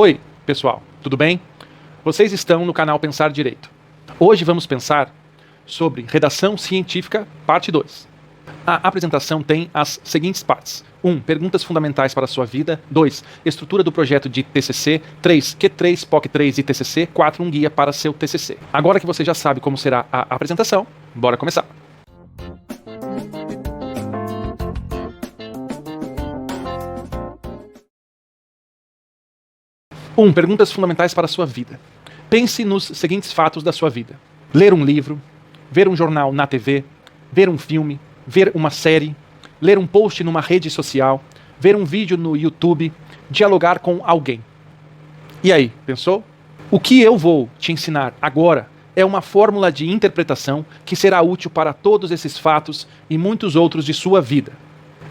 Oi, pessoal, tudo bem? Vocês estão no canal Pensar Direito. Hoje vamos pensar sobre redação científica, parte 2. A apresentação tem as seguintes partes. 1. Perguntas fundamentais para a sua vida. 2. Estrutura do projeto de TCC. 3. Q3, POC3 e TCC. 4. Um guia para seu TCC. Agora que você já sabe como será a apresentação, bora começar. Perguntas fundamentais para a sua vida. Pense nos seguintes fatos da sua vida. Ler um livro, ver um jornal na TV, ver um filme, ver uma série, ler um post numa rede social, ver um vídeo no YouTube, dialogar com alguém. E aí, pensou? O que eu vou te ensinar agora é uma fórmula de interpretação que será útil para todos esses fatos e muitos outros de sua vida.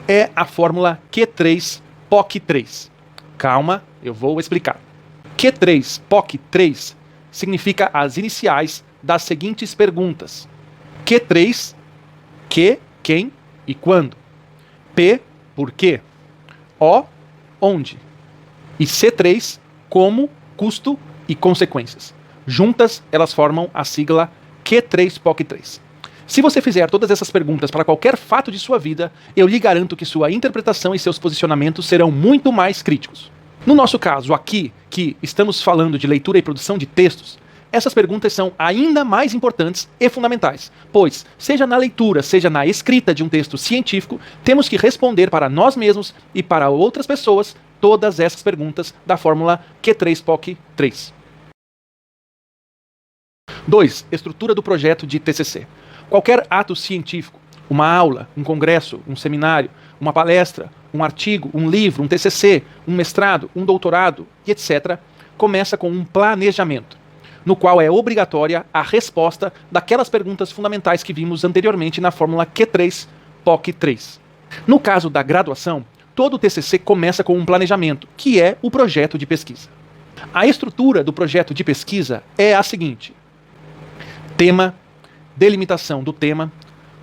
É a fórmula Q3, POC3. Calma, eu vou explicar. Q3, POC3 significa as iniciais das seguintes perguntas. Q3, que, quem e quando. P, por quê. O, onde. E C3, como, custo e consequências. Juntas, elas formam a sigla Q3, POC3. Se você fizer todas essas perguntas para qualquer fato de sua vida, eu lhe garanto que sua interpretação e seus posicionamentos serão muito mais críticos. No nosso caso aqui, que estamos falando de leitura e produção de textos, essas perguntas são ainda mais importantes e fundamentais, pois, seja na leitura, seja na escrita de um texto científico, temos que responder para nós mesmos e para outras pessoas todas essas perguntas da fórmula Q3POC3. 2. Estrutura do projeto de TCC. Qualquer ato científico, uma aula, um congresso, um seminário, uma palestra, um artigo, um livro, um TCC, um mestrado, um doutorado e etc., começa com um planejamento, no qual é obrigatória a resposta daquelas perguntas fundamentais que vimos anteriormente na fórmula Q3POC3. No caso da graduação, todo o TCC começa com um planejamento, que é o projeto de pesquisa. A estrutura do projeto de pesquisa é a seguinte: tema, delimitação do tema,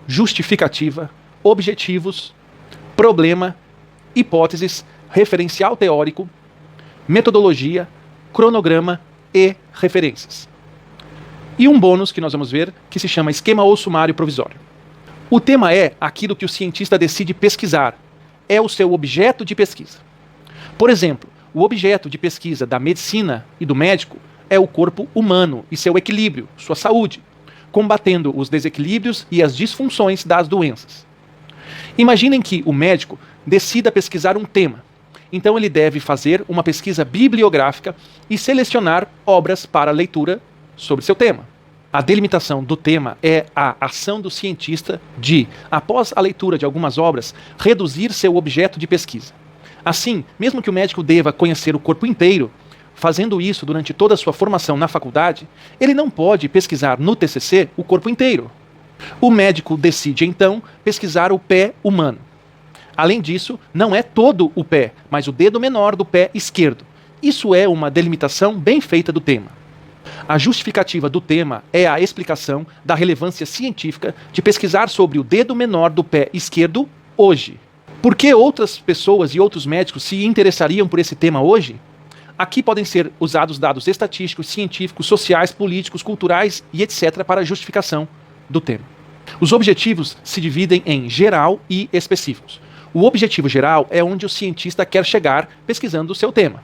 justificativa, objetivos, problema, hipóteses, referencial teórico, metodologia, cronograma e referências. E um bônus que nós vamos ver, que se chama esquema ou sumário provisório. O tema é aquilo que o cientista decide pesquisar. É o seu objeto de pesquisa. Por exemplo, o objeto de pesquisa da medicina e do médico é o corpo humano e seu equilíbrio, sua saúde, combatendo os desequilíbrios e as disfunções das doenças. Imaginem que o médico decida pesquisar um tema. Então ele deve fazer uma pesquisa bibliográfica e selecionar obras para leitura sobre seu tema. A delimitação do tema é a ação do cientista de, após a leitura de algumas obras, reduzir seu objeto de pesquisa. Assim, mesmo que o médico deva conhecer o corpo inteiro, fazendo isso durante toda a sua formação na faculdade, ele não pode pesquisar no TCC o corpo inteiro. O médico decide, então, pesquisar o pé humano. Além disso, não é todo o pé, mas o dedo menor do pé esquerdo. Isso é uma delimitação bem feita do tema. A justificativa do tema é a explicação da relevância científica de pesquisar sobre o dedo menor do pé esquerdo hoje. Por que outras pessoas e outros médicos se interessariam por esse tema hoje? Aqui podem ser usados dados estatísticos, científicos, sociais, políticos, culturais e etc. para a justificação do tema. Os objetivos se dividem em geral e específicos. O objetivo geral é onde o cientista quer chegar pesquisando o seu tema.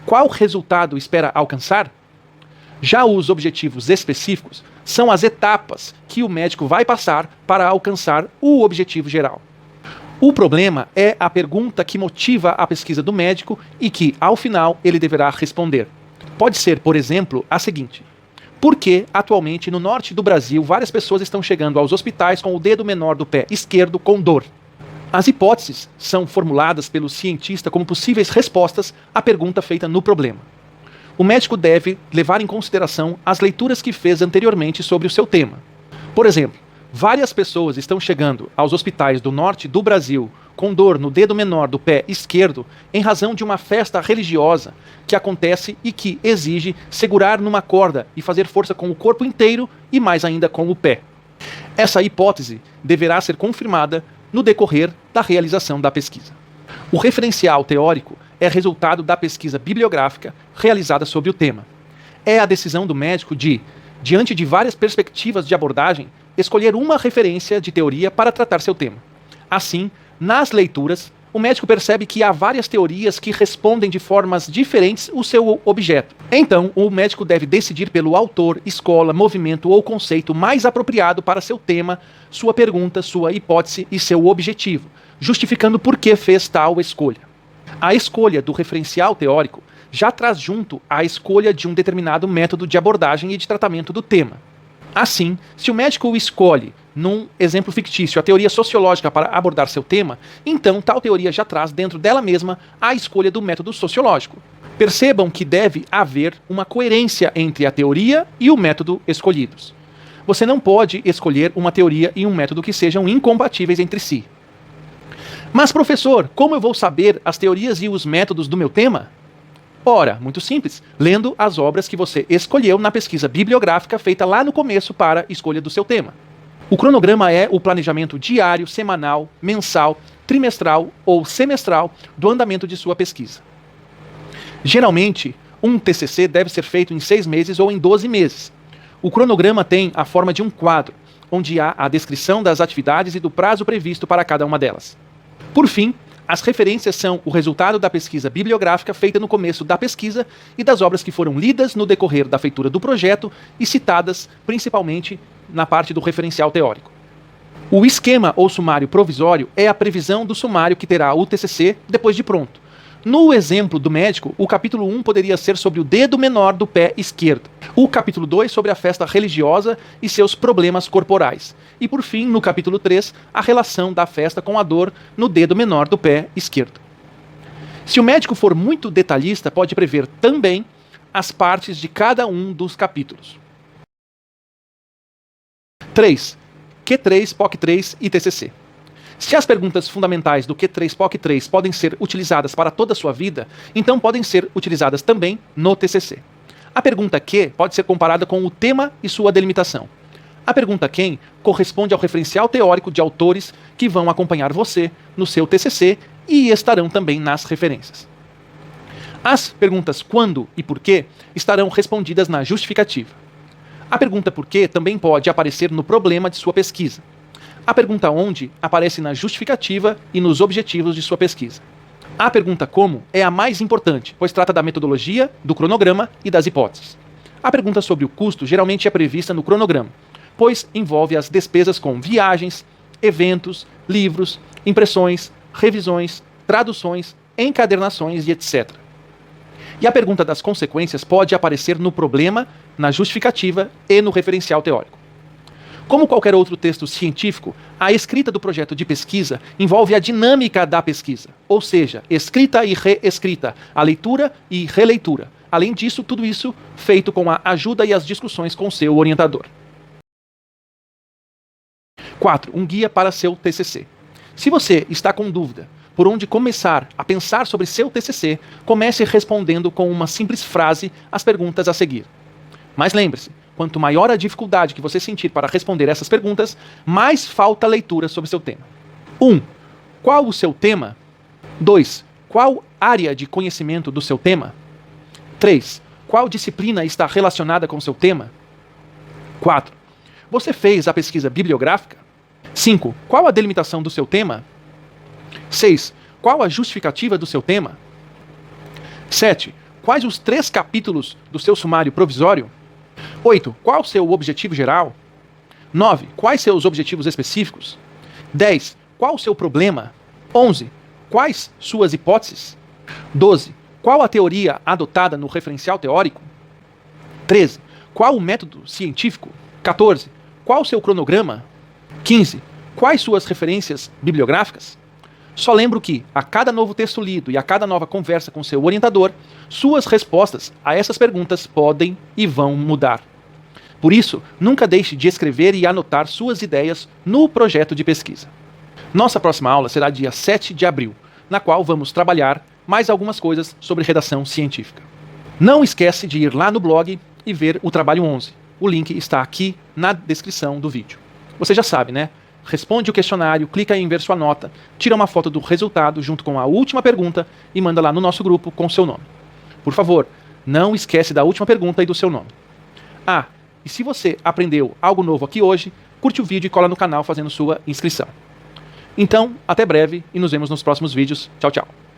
Qual resultado espera alcançar? Já os objetivos específicos são as etapas que o médico vai passar para alcançar o objetivo geral. O problema é a pergunta que motiva a pesquisa do médico e que, ao final, ele deverá responder. Pode ser, por exemplo, a seguinte: por que, atualmente, no norte do Brasil, várias pessoas estão chegando aos hospitais com o dedo menor do pé esquerdo com dor? As hipóteses são formuladas pelo cientista como possíveis respostas à pergunta feita no problema. O médico deve levar em consideração as leituras que fez anteriormente sobre o seu tema. Por exemplo, várias pessoas estão chegando aos hospitais do norte do Brasil com dor no dedo menor do pé esquerdo em razão de uma festa religiosa que acontece e que exige segurar numa corda e fazer força com o corpo inteiro e mais ainda com o pé. Essa hipótese deverá ser confirmada no decorrer da realização da pesquisa. O referencial teórico é resultado da pesquisa bibliográfica realizada sobre o tema. É a decisão do médico de, diante de várias perspectivas de abordagem, escolher uma referência de teoria para tratar seu tema. Assim, nas leituras, o médico percebe que há várias teorias que respondem de formas diferentes o seu objeto. Então, o médico deve decidir pelo autor, escola, movimento ou conceito mais apropriado para seu tema, sua pergunta, sua hipótese e seu objetivo, justificando por que fez tal escolha. A escolha do referencial teórico já traz junto a escolha de um determinado método de abordagem e de tratamento do tema. Assim, se o médico escolhe, num exemplo fictício, a teoria sociológica para abordar seu tema, então tal teoria já traz dentro dela mesma a escolha do método sociológico. Percebam que deve haver uma coerência entre a teoria e o método escolhidos. Você não pode escolher uma teoria e um método que sejam incompatíveis entre si. Mas, professor, como eu vou saber as teorias e os métodos do meu tema? Ora, muito simples, lendo as obras que você escolheu na pesquisa bibliográfica feita lá no começo para a escolha do seu tema. O cronograma é o planejamento diário, semanal, mensal, trimestral ou semestral do andamento de sua pesquisa. Geralmente, um TCC deve ser feito em 6 meses ou em 12 meses. O cronograma tem a forma de um quadro, onde há a descrição das atividades e do prazo previsto para cada uma delas. Por fim, as referências são o resultado da pesquisa bibliográfica feita no começo da pesquisa e das obras que foram lidas no decorrer da feitura do projeto e citadas principalmente na parte do referencial teórico. O esquema ou sumário provisório é a previsão do sumário que terá o TCC depois de pronto. No exemplo do médico, o capítulo 1 poderia ser sobre o dedo menor do pé esquerdo. O capítulo 2 sobre a festa religiosa e seus problemas corporais. E por fim, no capítulo 3, a relação da festa com a dor no dedo menor do pé esquerdo. Se o médico for muito detalhista, pode prever também as partes de cada um dos capítulos. 3. Q3, POC3 e TCC. Se as perguntas fundamentais do Q3, POC3 podem ser utilizadas para toda a sua vida, então podem ser utilizadas também no TCC. A pergunta Q pode ser comparada com o tema e sua delimitação. A pergunta quem corresponde ao referencial teórico de autores que vão acompanhar você no seu TCC e estarão também nas referências. As perguntas quando e por quê estarão respondidas na justificativa. A pergunta por quê também pode aparecer no problema de sua pesquisa. A pergunta onde aparece na justificativa e nos objetivos de sua pesquisa. A pergunta como é a mais importante, pois trata da metodologia, do cronograma e das hipóteses. A pergunta sobre o custo geralmente é prevista no cronograma, pois envolve as despesas com viagens, eventos, livros, impressões, revisões, traduções, encadernações e etc. E a pergunta das consequências pode aparecer no problema, na justificativa e no referencial teórico. Como qualquer outro texto científico, a escrita do projeto de pesquisa envolve a dinâmica da pesquisa, ou seja, escrita e reescrita, a leitura e releitura. Além disso, tudo isso feito com a ajuda e as discussões com seu orientador. 4. Um guia para seu TCC. Se você está com dúvida por onde começar a pensar sobre seu TCC, comece respondendo com uma simples frase as perguntas a seguir. Mas lembre-se, quanto maior a dificuldade que você sentir para responder essas perguntas, mais falta leitura sobre seu tema. 1. Qual o seu tema? 2. Qual área de conhecimento do seu tema? 3. Qual disciplina está relacionada com seu tema? 4. Você fez a pesquisa bibliográfica? 5. Qual a delimitação do seu tema? 6. Qual a justificativa do seu tema? 7. Quais os 3 capítulos do seu sumário provisório? 8. Qual o seu objetivo geral? 9. Quais seus objetivos específicos? 10. Qual o seu problema? 11. Quais suas hipóteses? 12. Qual a teoria adotada no referencial teórico? 13. Qual o método científico? 14. Qual o seu cronograma? 15. Quais suas referências bibliográficas? Só lembro que, a cada novo texto lido e a cada nova conversa com seu orientador, suas respostas a essas perguntas podem e vão mudar. Por isso, nunca deixe de escrever e anotar suas ideias no projeto de pesquisa. Nossa próxima aula será dia 7 de abril, na qual vamos trabalhar mais algumas coisas sobre redação científica. Não esquece de ir lá no blog e ver o trabalho 11. O link está aqui na descrição do vídeo. Você já sabe, né? responde o questionário, clica em ver sua nota, tira uma foto do resultado junto com a última pergunta e manda lá no nosso grupo com seu nome. Por favor, não esquece da última pergunta e do seu nome. Ah, e se você aprendeu algo novo aqui hoje, curte o vídeo e cola no canal fazendo sua inscrição. Então, até breve e nos vemos nos próximos vídeos. Tchau, tchau.